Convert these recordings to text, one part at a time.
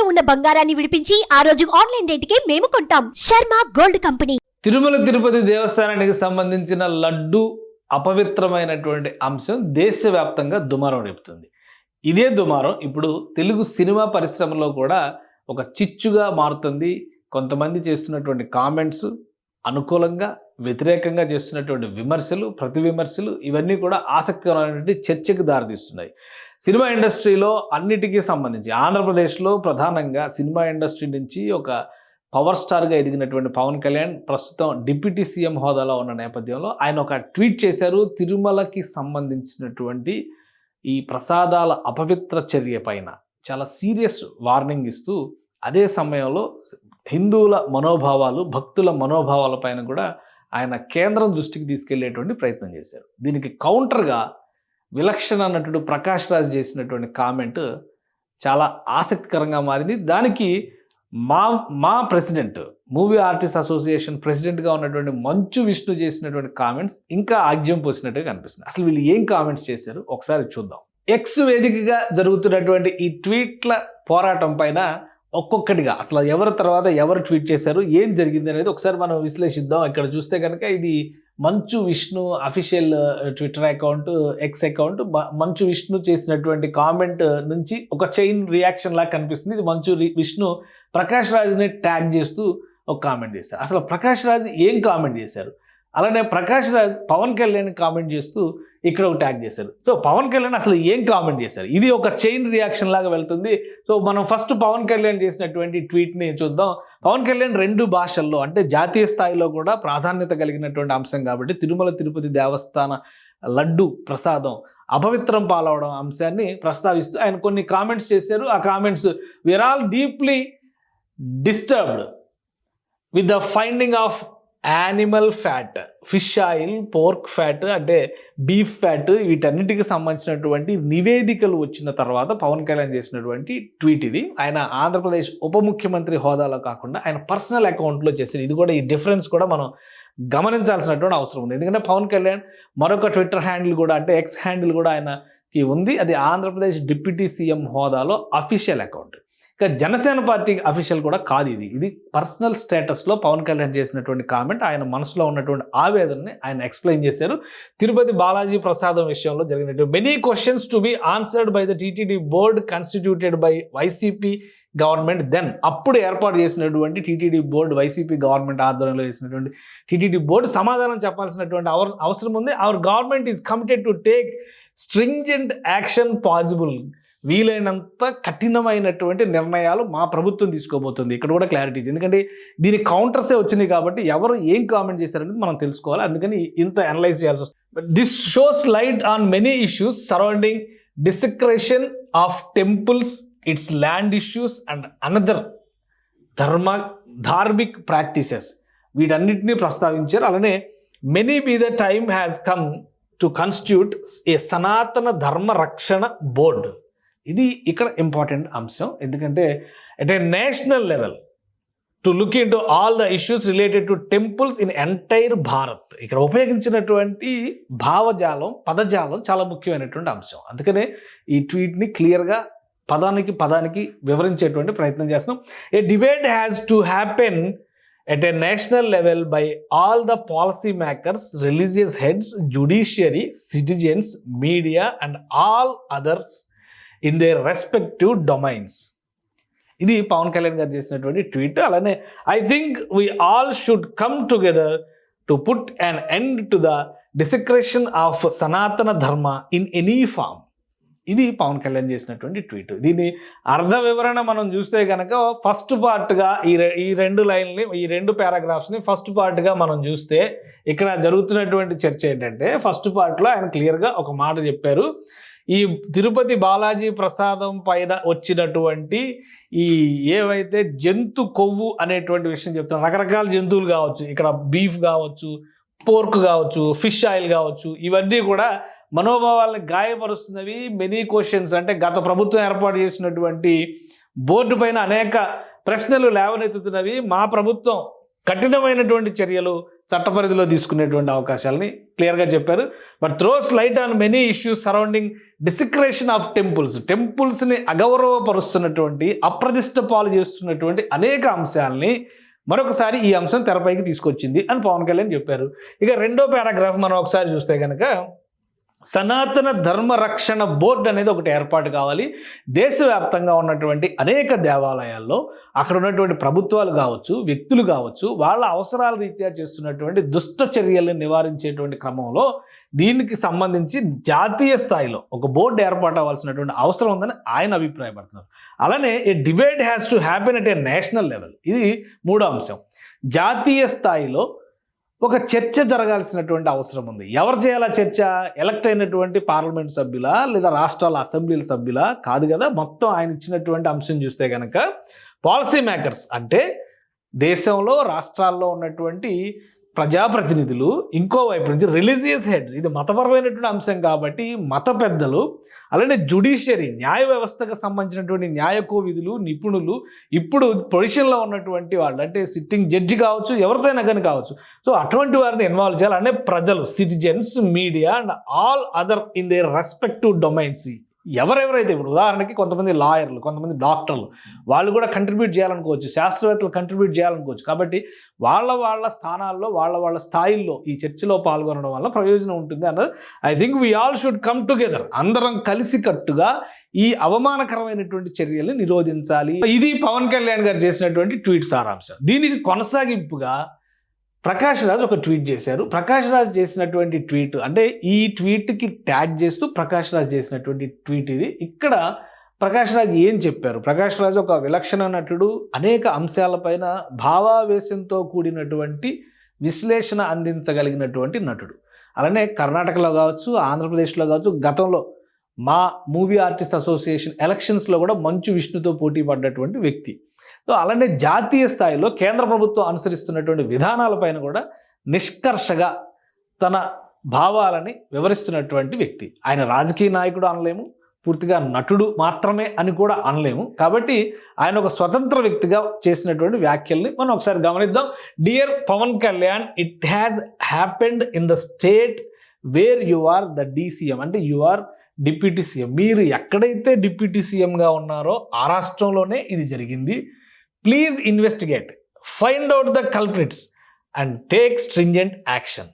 తాకట్టులో ఉన్న బంగారాన్ని విడిపించి ఆ రోజు ఆన్లైన్ రేటుకే మేము కొంటాం. Sharma gold company. తిరుమల తిరుపతి దేవస్థానానికి సంబంధించిన లడ్డు అపవిత్రమైనటువంటి అంశం దేశవ్యాప్తంగా దుమారం రేపుతుంది. ఇదే దుమారం ఇప్పుడు తెలుగు సినిమా పరిశ్రమలో కూడా ఒక చిచ్చుగా మారుతుంది. కొంతమంది చేస్తున్నటువంటి కామెంట్స్, అనుకూలంగా వ్యతిరేకంగా చేస్తున్నటువంటి విమర్శలు, ప్రతి విమర్శలు ఇవన్నీ కూడా ఆసక్తికరమైనటువంటి చర్చకు దారితీస్తున్నాయి. సినిమా ఇండస్ట్రీలో అన్నిటికీ సంబంధించి ఆంధ్రప్రదేశ్లో ప్రధానంగా సినిమా ఇండస్ట్రీ నుంచి ఒక పవర్ స్టార్గా ఎదిగినటువంటి పవన్ కళ్యాణ్ ప్రస్తుతం డిప్యూటీ సీఎం హోదాలో ఉన్న నేపథ్యంలో ఆయన ఒక ట్వీట్ చేశారు. తిరుమలకి సంబంధించినటువంటి ఈ ప్రసాదాల అపవిత్ర చర్య పైన చాలా సీరియస్ వార్నింగ్ ఇస్తూ, అదే సమయంలో హిందువుల మనోభావాలు, భక్తుల మనోభావాల పైన కూడా ఆయన కేంద్రం దృష్టికి తీసుకెళ్లేటువంటి ప్రయత్నం చేశారు. దీనికి కౌంటర్గా విలక్షణ నటుడు ప్రకాష్ రాజ్ చేసినటువంటి కామెంట్ చాలా ఆసక్తికరంగా మారింది. దానికి మా ప్రెసిడెంట్, మూవీ ఆర్టిస్ట్ అసోసియేషన్ ప్రెసిడెంట్గా ఉన్నటువంటి మంచు విష్ణు చేసినటువంటి కామెంట్స్ ఇంకా ఆజ్యం పోసినట్టుగా కనిపిస్తుంది. అసలు వీళ్ళు ఏం కామెంట్స్ చేశారు ఒకసారి చూద్దాం. ఎక్స్ వేదికగా జరుగుతున్నటువంటి ఈ ట్వీట్ల పోరాటం పైన ఒక్కొక్కటిగా అసలు ఎవరి తర్వాత ఎవరు ట్వీట్ చేశారు, ఏం జరిగింది అనేది ఒకసారి మనం విశ్లేషిద్దాం. ఇక్కడ చూస్తే కనుక ఇది Manchu Vishnu official Twitter account, X account. Manchu Vishnu చేసినటువంటి కామెంట్ నుంచి ఒక చైన్ రియాక్షన్ లాగా కనిపిస్తుంది. ఇది మంచు విష్ణు ప్రకాష్ రాజ్ని ట్యాగ్ చేస్తూ ఒక కామెంట్ చేశారు. అసలు ప్రకాష్ రాజ్ ఏం కామెంట్ చేశారు, అలానే ప్రకాష్ రాజ్ పవన్ కళ్యాణ్ కామెంట్ చేస్తూ ఇక్కడ ఒక ట్యాగ్ చేశారు. సో పవన్ కళ్యాణ్ అసలు ఏం కామెంట్ చేశారు, ఇది ఒక చైన్ రియాక్షన్ లాగా వెళ్తుంది. సో మనం ఫస్ట్ పవన్ కళ్యాణ్ చేసినటువంటి ట్వీట్ని చూద్దాం. పవన్ కళ్యాణ్ 2 భాషల్లో, అంటే జాతీయ స్థాయిలో కూడా ప్రాధాన్యత కలిగినటువంటి అంశం కాబట్టి తిరుమల తిరుపతి దేవస్థాన లడ్డు ప్రసాదం అపవిత్రం పాలవడం అంశాన్ని ప్రస్తావిస్తూ ఆయన కొన్ని కామెంట్స్ చేశారు. ఆ comments, we are all deeply disturbed with the finding of animal fat, fish oil, pork fat, అంటే బీఫ్ ఫ్యాట్, వీటన్నిటికి సంబంధించినటువంటి నివేదికలు వచ్చిన తర్వాత పవన్ కళ్యాణ్ చేసినటువంటి ట్వీట్ ఇది. ఆయన ఆంధ్రప్రదేశ్ ఉప ముఖ్యమంత్రి హోదాలో కాకుండా ఆయన పర్సనల్ అకౌంట్లో చేశారు. ఇది కూడా, ఈ డిఫరెన్స్ కూడా మనం గమనించాల్సినటువంటి అవసరం ఉంది. ఎందుకంటే పవన్ కళ్యాణ్ మరొక ట్విట్టర్ హ్యాండిల్ కూడా, అంటే ఎక్స్ హ్యాండిల్ కూడా ఆయనకి ఉంది. అది ఆంధ్రప్రదేశ్ డిప్యూటీ సీఎం హోదాలో అఫీషియల్ అకౌంట్. ఇక జనసేన పార్టీ అఫీషియల్ కూడా కాదు ఇది. ఇది పర్సనల్ స్టేటస్లో పవన్ కళ్యాణ్ చేసినటువంటి కామెంట్. ఆయన మనసులో ఉన్నటువంటి ఆవేదనని ఆయన ఎక్స్ప్లెయిన్ చేశారు. తిరుపతి బాలాజీ ప్రసాదం విషయంలో జరిగినటువంటి many questions to be answered by the TTD board constituted by YCP government then. అప్పుడు ఏర్పాటు చేసినటువంటి టీటీడీ బోర్డు, వైసీపీ గవర్నమెంట్ ఆధ్వర్యంలో చేసినటువంటి టీటీడీ బోర్డు సమాధానం చెప్పాల్సినటువంటి అవసరం ఉంది. Our government is committed to take stringent action possible. వీలైనంత కఠినమైనటువంటి నిర్ణయాలు మా ప్రభుత్వం తీసుకోబోతుంది. ఇక్కడ కూడా క్లారిటీ, ఎందుకంటే దీని కౌంటర్సే వచ్చినాయి కాబట్టి ఎవరు ఏం కామెంట్ చేశారనేది మనం తెలుసుకోవాలి. అందుకని ఇంత అనలైజ్ చేయాల్సి వస్తుంది. This shows light on many issues surrounding desecration of temples, it's land issues and another dharmik practices. వీటన్నిటిని ప్రస్తావించారు. అలానే many be the time has come to constitute a Sanatana Dharma Rakshana board. ఇది ఇక్కడ ఇంపార్టెంట్ అంశం. ఎందుకంటే at a national level to look into all the issues related to temples in entire Bharat. ఇక్కడ ఉపయోగించినటువంటి భావజాలం, పదజాలం చాలా ముఖ్యమైనటువంటి అంశం. అందుకనే ఈ ట్వీట్ని క్లియర్గా పదానికి వివరించేటువంటి ప్రయత్నం చేస్తున్నాం. A debate has to happen at a national level by all the policy makers, religious heads, judiciary, citizens, media and all others in their respective domains. ఇది పవన్ కళ్యాణ్ గారు చేసినటువంటి ట్వీట్. అలానే I think we all should come together to put an end to the desecration of Sanatana Dharma in any form. ఇది పవన్ కళ్యాణ్ చేసినటువంటి tweet. దీని అర్ధ వివరణ మనం చూస్తే కనుక ఫస్ట్ పార్ట్గా ఈ 2 లైన్లని, ఈ 2 పారాగ్రాఫ్స్ని ఫస్ట్ పార్ట్గా మనం చూస్తే ఇక్కడ జరుగుతున్నటువంటి చర్చ ఏంటంటే, ఫస్ట్ పార్ట్లో ఆయన క్లియర్గా ఒక మాట చెప్పారు. ఈ తిరుపతి బాలాజీ ప్రసాదం పైన వచ్చినటువంటి ఈ ఏవైతే జంతు కొవ్వు అనేటువంటి విషయం చెప్తాను, రకరకాల జంతువులు కావచ్చు, ఇక్కడ బీఫ్ కావచ్చు, పోర్క్ కావచ్చు, ఫిష్ ఆయిల్ కావచ్చు, ఇవన్నీ కూడా మనోభావాలను గాయపరుస్తున్నవి. మెనీ క్వశ్చన్స్, అంటే గత ప్రభుత్వం ఏర్పాటు చేసినటువంటి బోర్డు పైన అనేక ప్రశ్నలు లేవనెత్తుతున్నవి. మా ప్రభుత్వం కఠినమైనటువంటి చర్యలు, చట్టపరిధిలో తీసుకునేటువంటి అవకాశాలని క్లియర్గా చెప్పారు. But throws light on many issues surrounding desecration of టెంపుల్స్ని అగౌరవపరుస్తున్నటువంటి, అప్రతిష్ట పాలు చేస్తున్నటువంటి అనేక అంశాలని మరొకసారి ఈ అంశం తెరపైకి తీసుకొచ్చింది అని పవన్ కళ్యాణ్ చెప్పారు. ఇక రెండో పారాగ్రాఫ్ మనం ఒకసారి చూస్తే కనుక, సనాతన ధర్మ రక్షణ బోర్డు అనేది ఒకటి ఏర్పాటు కావాలి. దేశవ్యాప్తంగా ఉన్నటువంటి అనేక దేవాలయాల్లో అక్కడ ఉన్నటువంటి ప్రభుత్వాలు కావచ్చు, వ్యక్తులు కావచ్చు, వాళ్ళ అవసరాల రీత్యా చేస్తున్నటువంటి దుష్ట చర్యల్ని నివారించేటువంటి క్రమంలో దీనికి సంబంధించి జాతీయ స్థాయిలో ఒక బోర్డు ఏర్పాటు అవ్వాల్సినటువంటి అవసరం ఉందని ఆయన అభిప్రాయపడుతున్నారు. అలానే a debate has to happen at a national level. ఇది మూడో అంశం. జాతీయ స్థాయిలో ఒక చర్చ జరగాల్సినటువంటి అవసరం ఉంది. ఎవరు చేయాలా చర్చ? ఎలక్ట్ అయినటువంటి పార్లమెంట్ సభ్యులా, లేదా రాష్ట్రాల అసెంబ్లీల సభ్యులా? కాదు కదా. మొత్తం ఆయన ఇచ్చినటువంటి అంశం చూస్తే కనుక పాలసీ మేకర్స్ అంటే దేశంలో రాష్ట్రాల్లో ఉన్నటువంటి ప్రజాప్రతినిధులు, ఇంకోవైపు నుంచి రిలీజియస్ హెడ్స్, ఇది మతపరమైనటువంటి అంశం కాబట్టి మత పెద్దలు, అలానే జుడిషియరీ న్యాయ వ్యవస్థకు సంబంధించినటువంటి న్యాయ కోవిధులు, నిపుణులు, ఇప్పుడు పొజిషన్లో ఉన్నటువంటి వాళ్ళు అంటే సిట్టింగ్ జడ్జి కావచ్చు, ఎవరితోనైనా కానీ కావచ్చు. సో అటువంటి వారిని ఇన్వాల్వ్ చేయాలి. అంటే ప్రజలు, citizens, media and all other in their respective domains. ఎవరెవరైతే ఇప్పుడు ఉదాహరణకి కొంతమంది లాయర్లు, కొంతమంది డాక్టర్లు, వాళ్ళు కూడా కంట్రిబ్యూట్ చేయాలనుకోవచ్చు, శాస్త్రవేత్తలు కంట్రిబ్యూట్ చేయాలనుకోవచ్చు. కాబట్టి వాళ్ళ స్థానాల్లో, వాళ్ళ స్థాయిల్లో ఈ చర్చలో పాల్గొనడం వల్ల ప్రయోజనం ఉంటుంది అన్నది. I think we all should come together. అందరం కలిసికట్టుగా ఈ అవమానకరమైనటువంటి చర్యల్ని నిరోధించాలి. ఇది పవన్ కళ్యాణ్ గారు చేసినటువంటి ట్వీట్ సారాంశం. దీనికి కొనసాగింపుగా ప్రకాష్ రాజ్ ఒక ట్వీట్ చేశారు. ప్రకాష్ రాజ్ చేసినటువంటి ట్వీట్ అంటే ఈ ట్వీట్కి ట్యాగ్ చేస్తూ ప్రకాష్ రాజ్ చేసినటువంటి ట్వీట్ ఇది. ఇక్కడ ప్రకాష్ రాజ్ ఏం చెప్పారు? ప్రకాష్ రాజ్ ఒక విలక్షణ నటుడు, అనేక అంశాలపైన భావావేశంతో కూడినటువంటి విశ్లేషణ అందించగలిగినటువంటి నటుడు. అలానే కర్ణాటకలో కావచ్చు, ఆంధ్రప్రదేశ్లో కావచ్చు, గతంలో మా మూవీ ఆర్టిస్ట్ అసోసియేషన్ ఎలక్షన్స్లో కూడా మంచు విష్ణుతో పోటీ పడ్డటువంటి వ్యక్తి. సో అలానే జాతీయ స్థాయిలో కేంద్ర ప్రభుత్వం అనుసరిస్తున్నటువంటి విధానాలపైన కూడా నిష్కర్షగా తన భావాలని వివరిస్తున్నటువంటి వ్యక్తి. ఆయన రాజకీయ నాయకుడు అనలేము, పూర్తిగా నటుడు మాత్రమే అని కూడా అనలేము. కాబట్టి ఆయన ఒక స్వతంత్ర వ్యక్తిగా చేసినటువంటి వ్యాఖ్యల్ని మనం ఒకసారి గమనిద్దాం. Dear Pawan Kalyan, it has happened in the state where you are the DCM, అంటే యు ఆర్ డిప్యూటీ సీఎం. మీరు ఎక్కడైతే డిప్యూటీ సీఎంగా ఉన్నారో ఆ రాష్ట్రంలోనే ఇది జరిగింది. Please investigate, find out the culprits and take stringent action.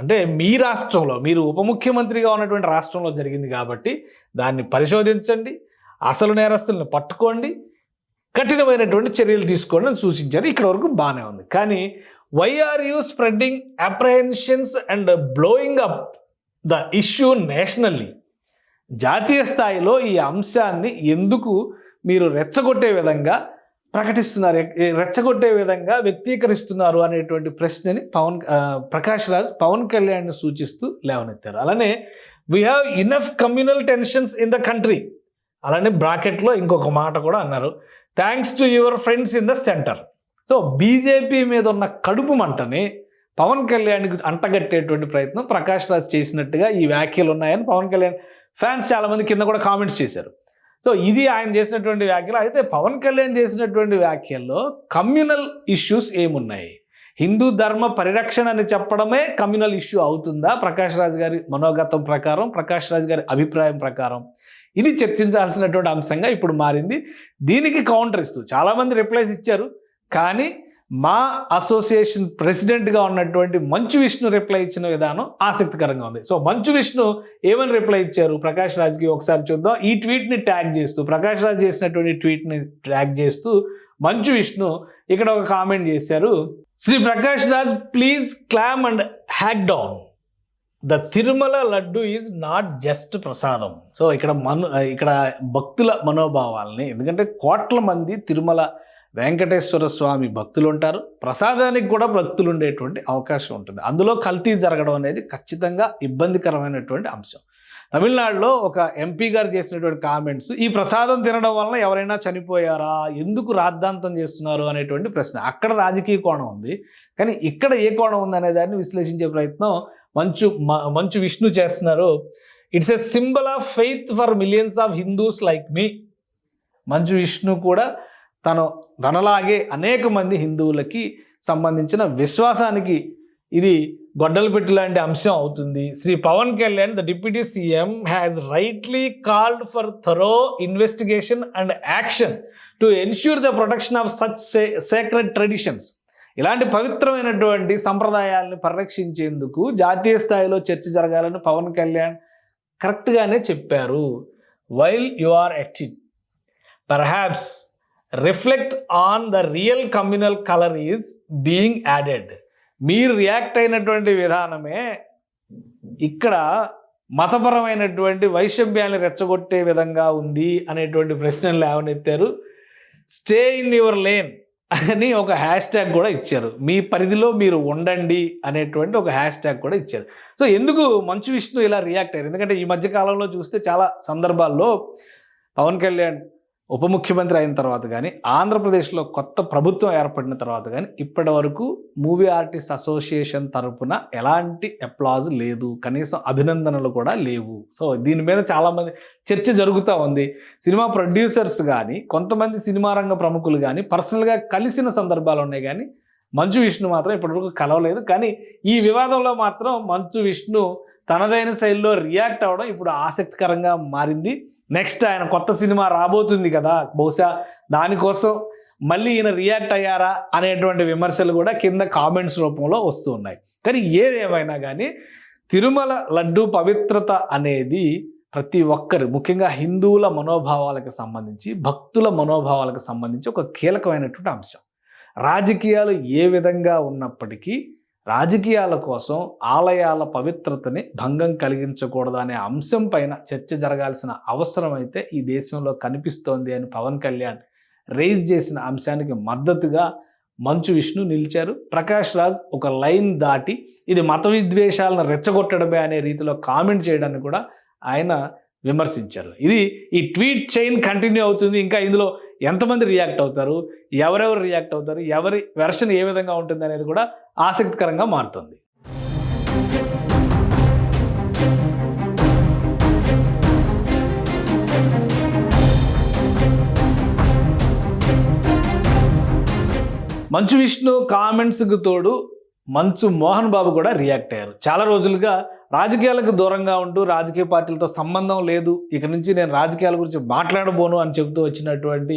అంటే మీ రాష్ట్రంలో, మీరు ఉప ముఖ్యమంత్రిగా ఉన్నటువంటి రాష్ట్రంలో జరిగింది కాబట్టి దాన్ని పరిశోధించండి, అసలు నేరస్తులను పట్టుకోండి, కఠినమైనటువంటి చర్యలు తీసుకోండి అని సూచించారు. ఇక్కడ వరకు బాగానే ఉంది. కానీ why are you spreading apprehensions and blowing up the issue nationally? జాతీయ స్థాయిలో ఈ అంశాన్ని ఎందుకు మీరు రెచ్చగొట్టే విధంగా ప్రకటిస్తున్నారు, రెచ్చగొట్టే విధంగా వ్యక్తీకరిస్తున్నారు అనేటువంటి ప్రశ్నని ప్రకాష్ రాజ్ పవన్ కళ్యాణ్ని సూచిస్తూ లేవనెత్తారు. అలానే we have enough communal tensions in the country. అలానే బ్రాకెట్లో ఇంకొక మాట కూడా అన్నారు, thanks to your friends in the centre. So BJP మీద ఉన్న కడుపు మంటని పవన్ కళ్యాణ్కి అంటగట్టేటువంటి ప్రయత్నం ప్రకాష్ రాజ్ చేసినట్టుగా ఈ వ్యాఖ్యలు ఉన్నాయని పవన్ కళ్యాణ్ ఫ్యాన్స్ చాలామంది కింద కూడా కామెంట్స్ చేశారు. సో ఇది ఆయన చేసినటువంటి వ్యాఖ్యలు. అయితే పవన్ కళ్యాణ్ చేసినటువంటి వ్యాఖ్యల్లో కమ్యూనల్ ఇష్యూస్ ఏమున్నాయి? హిందూ ధర్మ పరిరక్షణ అని చెప్పడమే కమ్యూనల్ ఇష్యూ అవుతుందా? ప్రకాష్ రాజ్ గారి మనోగతం ప్రకారం, ప్రకాష్ రాజ్ గారి అభిప్రాయం ప్రకారం ఇది చర్చించాల్సినటువంటి అంశంగా ఇప్పుడు మారింది. దీనికి కౌంటర్ ఇస్తూ చాలామంది రిప్లైస్ ఇచ్చారు. కానీ మా అసోసియేషన్ ప్రెసిడెంట్గా ఉన్నటువంటి మంచు విష్ణు రిప్లై ఇచ్చిన విధానం ఆసక్తికరంగా ఉంది. సో మంచు విష్ణు ఏమని రిప్లై ఇచ్చారు ప్రకాష్ రాజ్కి ఒకసారి చూద్దాం. ఈ ట్వీట్ని ట్యాగ్ చేస్తూ, ప్రకాష్ రాజ్ చేసినటువంటి ట్వీట్ని ట్యాగ్ చేస్తూ మంచు విష్ణు ఇక్కడ ఒక కామెంట్ చేశారు. Shri Prakash Raj, please calm and back down. The Tirumala laddu is not just prasadam. So ఇక్కడ భక్తుల మనోభావాలని, ఎందుకంటే కోట్ల మంది తిరుమల వెంకటేశ్వర స్వామి భక్తులు ఉంటారు, ప్రసాదానికి కూడా భక్తులు ఉండేటువంటి అవకాశం ఉంటుంది. అందులో కల్తీ జరగడం అనేది ఖచ్చితంగా ఇబ్బందికరమైనటువంటి అంశం. తమిళనాడులో ఒక ఎంపీ గారు చేసినటువంటి కామెంట్స్, ఈ ప్రసాదం తినడం వలన ఎవరైనా చనిపోయారా, ఎందుకు రాద్ధాంతం చేస్తున్నారు అనేటువంటి ప్రశ్న. అక్కడ రాజకీయ కోణం ఉంది, కానీ ఇక్కడ ఏ కోణం ఉంది అనే దాన్ని విశ్లేషించే ప్రయత్నం మంచు విష్ణు చేస్తున్నారు. It's a symbol of faith for millions of Hindus like me. Manchu Vishnu కూడా తనలాగే అనేక మంది హిందువులకి సంబంధించిన విశ్వాసానికి ఇది గొడ్డలు పెట్టి లాంటి అంశం అవుతుంది. Shri Pawan Kalyan the deputy CM has rightly called for thorough investigation and action to ensure the protection of such sacred traditions. ఇలాంటి పవిత్రమైనటువంటి సంప్రదాయాలను పరిరక్షించేందుకు జాతీయ స్థాయిలో చర్చ జరగాలని పవన్ కళ్యాణ్ కరెక్ట్గానే చెప్పారు. While you are at it perhaps reflect on the real communal colour is being added. మీరు రియాక్ట్ అయినటువంటి విధానమే ఇక్కడ మతపరమైనటువంటి వైషమ్యాన్ని రెచ్చగొట్టే విధంగా ఉంది అనేటువంటి ప్రశ్నలు లేవనెత్తారు. స్టే ఇన్ యువర్ లేన్ అని ఒక హ్యాష్ ట్యాగ్ కూడా ఇచ్చారు. మీ పరిధిలో మీరు ఉండండి అనేటువంటి ఒక హ్యాష్ ట్యాగ్ కూడా ఇచ్చారు. సో ఎందుకు మంచు విష్ణు ఇలా రియాక్ట్ అయ్యారు? ఎందుకంటే ఈ మధ్య కాలంలో చూస్తే చాలా సందర్భాల్లో పవన్ కళ్యాణ్ ఉప ముఖ్యమంత్రి అయిన తర్వాత కానీ, ఆంధ్రప్రదేశ్లో కొత్త ప్రభుత్వం ఏర్పడిన తర్వాత కానీ ఇప్పటి వరకు మూవీ ఆర్టిస్ట్ అసోసియేషన్ తరపున ఎలాంటి అప్లాజ్ లేదు, కనీసం అభినందనలు కూడా లేవు. సో దీని మీద చాలామంది చర్చ జరుగుతూ ఉంది. సినిమా ప్రొడ్యూసర్స్ కానీ, కొంతమంది సినిమా రంగ ప్రముఖులు కానీ పర్సనల్గా కలిసిన సందర్భాలు ఉన్నాయి, కానీ మంచు విష్ణు మాత్రం ఇప్పటివరకు కలవలేదు. కానీ ఈ వివాదంలో మాత్రం మంచు విష్ణు తనదైన శైలిలో రియాక్ట్ అవ్వడం ఇప్పుడు ఆసక్తికరంగా మారింది. నెక్స్ట్ ఆయన కొత్త సినిమా రాబోతుంది కదా, బహుశా దానికోసం మళ్ళీ ఈయన రియాక్ట్ అయ్యారా అనేటువంటి విమర్శలు కూడా కింద కామెంట్స్ రూపంలో వస్తూ ఉన్నాయి. కానీ ఏదేమైనా కానీ తిరుమల లడ్డు పవిత్రత అనేది ప్రతి ఒక్కరు, ముఖ్యంగా హిందువుల మనోభావాలకు సంబంధించి, భక్తుల మనోభావాలకు సంబంధించి ఒక కీలకమైనటువంటి అంశం. రాజకీయాలు ఏ విధంగా ఉన్నప్పటికీ రాజకీయాల కోసం ఆలయాల పవిత్రతని భంగం కలిగించకూడదు అనే అంశం పైన చర్చ జరగాల్సిన అవసరం అయితే ఈ దేశంలో కనిపిస్తోంది అని పవన్ కళ్యాణ్ రైజ్ చేసిన అంశానికి మద్దతుగా మంచు విష్ణు నిలిచారు. ప్రకాష్ రాజ్ ఒక లైన్ దాటి ఇది మత విద్వేషాలను రెచ్చగొట్టడమే అనే రీతిలో కామెంట్ చేయడాన్ని కూడా ఆయన విమర్శించారు. ఇది ఈ ట్వీట్ చైన్ కంటిన్యూ అవుతుంది. ఇంకా ఇందులో ఎంతమంది రియాక్ట్ అవుతారు, ఎవరెవరు రియాక్ట్ అవుతారు, ఎవరి వెర్షన్ ఏ విధంగా ఉంటుంది అనేది కూడా ఆసక్తికరంగా మారుతుంది. మంచు విష్ణు కామెంట్స్కి తోడు మంచు మోహన్ బాబు కూడా రియాక్ట్ అయ్యారు. చాలా రోజులుగా రాజకీయాలకు దూరంగా ఉంటూ రాజకీయ పార్టీలతో సంబంధం లేదు, ఇక నుంచి నేను రాజకీయాల గురించి మాట్లాడబోను అని చెబుతూ వచ్చినటువంటి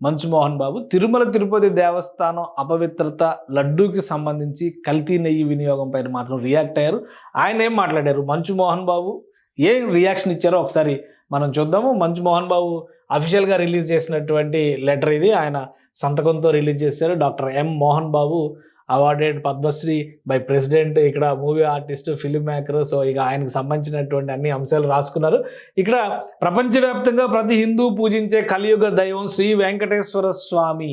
మంచు మోహన్ బాబు తిరుమల తిరుపతి దేవస్థానం అపవిత్రత, లడ్డూకి సంబంధించి కల్తీ నెయ్యి వినియోగం పైన మాత్రం రియాక్ట్ అయ్యారు. ఆయన ఏం మాట్లాడారు, మంచు మోహన్ బాబు ఏం రియాక్షన్ ఇచ్చారో ఒకసారి మనం చూద్దాము. మంచు మోహన్ బాబు అఫీషియల్గా రిలీజ్ చేసినటువంటి లెటర్ ఇది. ఆయన సంతకంతో రిలీజ్ చేశారు. Doctor M Mohan Babu awarded Padmashri by president, ఇక్కడ movie artist, film maker. So ఇక ఆయనకు సంబంధించినటువంటి అన్ని అంశాలు రాసుకున్నారు. ఇక్కడ ప్రపంచవ్యాప్తంగా ప్రతి హిందూ పూజించే కలియుగ దైవం శ్రీ వెంకటేశ్వర స్వామి,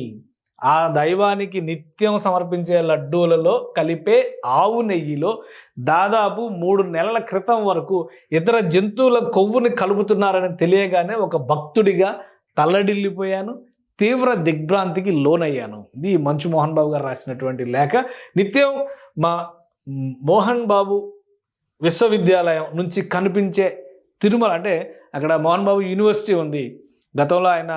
ఆ దైవానికి నిత్యం సమర్పించే లడ్డూలలో కలిపే ఆవు నెయ్యిలో దాదాపు 3 నెలల క్రితం వరకు ఇతర జంతువుల కొవ్వుని కలుపుతున్నారని తెలియగానే ఒక భక్తుడిగా తల్లడిల్లిపోయాను, తీవ్ర దిగ్భ్రాంతికి లోనయ్యాను. ఇది మంచు మోహన్ బాబు గారు రాసినటువంటి లేఖ. నిత్యం మా మోహన్ బాబు విశ్వవిద్యాలయం నుంచి కనిపించే తిరుమల, అంటే అక్కడ మోహన్ బాబు యూనివర్సిటీ ఉంది, గతంలో ఆయన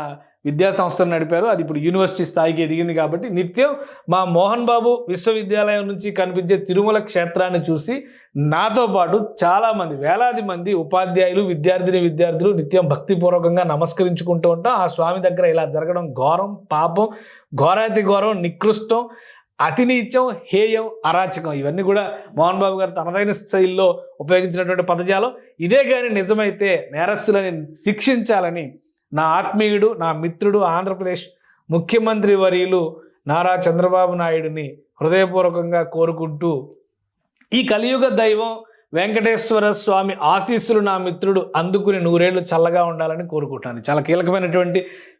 విద్యా సంస్థను నడిపారు, అది ఇప్పుడు యూనివర్సిటీ స్థాయికి ఎదిగింది. కాబట్టి నిత్యం మా మోహన్ బాబు విశ్వవిద్యాలయం నుంచి కనిపించే తిరుమల క్షేత్రాన్ని చూసి నాతో పాటు చాలామంది, వేలాది మంది ఉపాధ్యాయులు, విద్యార్థులు నిత్యం భక్తిపూర్వకంగా నమస్కరించుకుంటూ ఉంటాం. ఆ స్వామి దగ్గర ఇలా జరగడం ఘోరం, పాపం, ఘోరాతి ఘోరం, నికృష్టం, అతి నీచం, హేయం, అరాచకం. ఇవన్నీ కూడా మోహన్ బాబు గారు తనదైన శైలిలో ఉపయోగించినటువంటి పదజాలం. ఇదే కానీ నిజమైతే నేరస్తులని శిక్షించాలని నా ఆత్మీయుడు, నా మిత్రుడు, ఆంధ్రప్రదేశ్ ముఖ్యమంత్రి వర్యులు నారా చంద్రబాబు నాయుడిని హృదయపూర్వకంగా కోరుకుంటూ, ఈ కలియుగ దైవం వెంకటేశ్వర స్వామి ఆశీస్సులు నా మిత్రుడు అందుకుని 100 ఏళ్ళు చల్లగా ఉండాలని కోరుకుంటాను. చాలా కీలకమైనటువంటి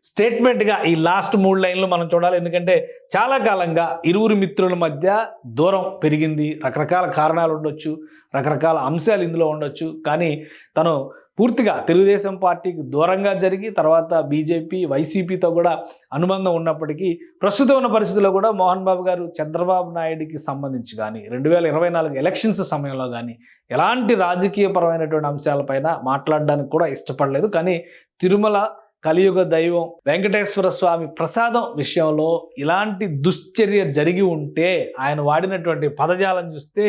స్టేట్మెంట్గా ఈ లాస్ట్ 3 లైన్లు మనం చూడాలి. ఎందుకంటే చాలా కాలంగా ఇరువురు మిత్రుల మధ్య దూరం పెరిగింది. రకరకాల కారణాలు ఉండొచ్చు, రకరకాల అంశాలు ఇందులో ఉండొచ్చు. కానీ తను పూర్తిగా తెలుగుదేశం పార్టీకి దూరంగా జరిగి తర్వాత బీజేపీ, వైసీపీతో కూడా అనుబంధం ఉన్నప్పటికీ ప్రస్తుతం ఉన్న పరిస్థితుల్లో కూడా మోహన్ బాబు గారు చంద్రబాబు నాయుడికి సంబంధించి కానీ 2024 ఎలక్షన్స్ సమయంలో కానీ ఎలాంటి రాజకీయపరమైనటువంటి అంశాలపైన మాట్లాడడానికి కూడా ఇష్టపడలేదు. కానీ తిరుమల కలియుగ దైవం వెంకటేశ్వర స్వామి ప్రసాదం విషయంలో ఇలాంటి దుశ్చర్య జరిగి ఉంటే ఆయన వాడినటువంటి పదజాలం చూస్తే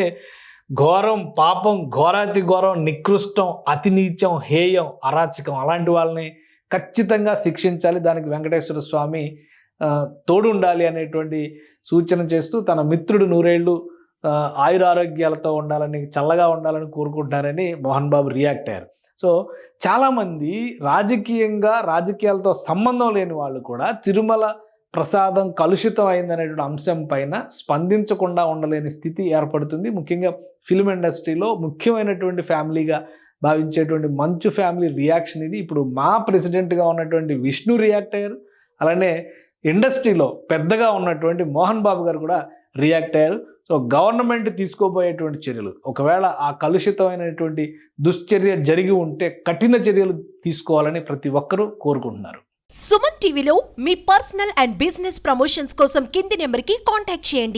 ఘోరం, పాపం, ఘోరాతి ఘోరం, నికృష్టం, అతి నీచం, హేయం, అరాచకం, అలాంటి వాళ్ళని ఖచ్చితంగా శిక్షించాలి. దానికి వెంకటేశ్వర స్వామి తోడు ఉండాలి అనేటువంటి సూచన చేస్తూ తన మిత్రుడు నూరేళ్లు ఆయురారోగ్యాలతో ఉండాలని, చల్లగా ఉండాలని కోరుకుంటున్నారని మోహన్ బాబు రియాక్ట్ అయ్యారు. సో చాలామంది రాజకీయాలతో సంబంధం లేని వాళ్ళు కూడా తిరుమల ప్రసాదం కలుషితం అయిందనేటువంటి అంశం పైన స్పందించకుండా ఉండలేని స్థితి ఏర్పడుతుంది. ముఖ్యంగా ఫిల్మ్ ఇండస్ట్రీలో ముఖ్యమైనటువంటి ఫ్యామిలీగా భావించేటువంటి మంచు ఫ్యామిలీ రియాక్షన్ ఇది. ఇప్పుడు మా ప్రెసిడెంట్గా ఉన్నటువంటి విష్ణు రియాక్ట్ అయ్యారు. అలానే ఇండస్ట్రీలో పెద్దగా ఉన్నటువంటి మోహన్ బాబు గారు కూడా రియాక్ట్ అయ్యారు. సో గవర్నమెంట్ తీసుకోబోయేటువంటి చర్యలు, ఒకవేళ ఆ కలుషితమైనటువంటి దుశ్చర్య జరిగి ఉంటే కఠిన చర్యలు తీసుకోవాలని ప్రతి ఒక్కరూ కోరుకుంటున్నారు. సుమన్ టీవీలో మీ పర్సనల్ అండ్ బిజినెస్ ప్రమోషన్స్ కోసం కింది నెంబర్కి కాంటాక్ట్ చేయండి.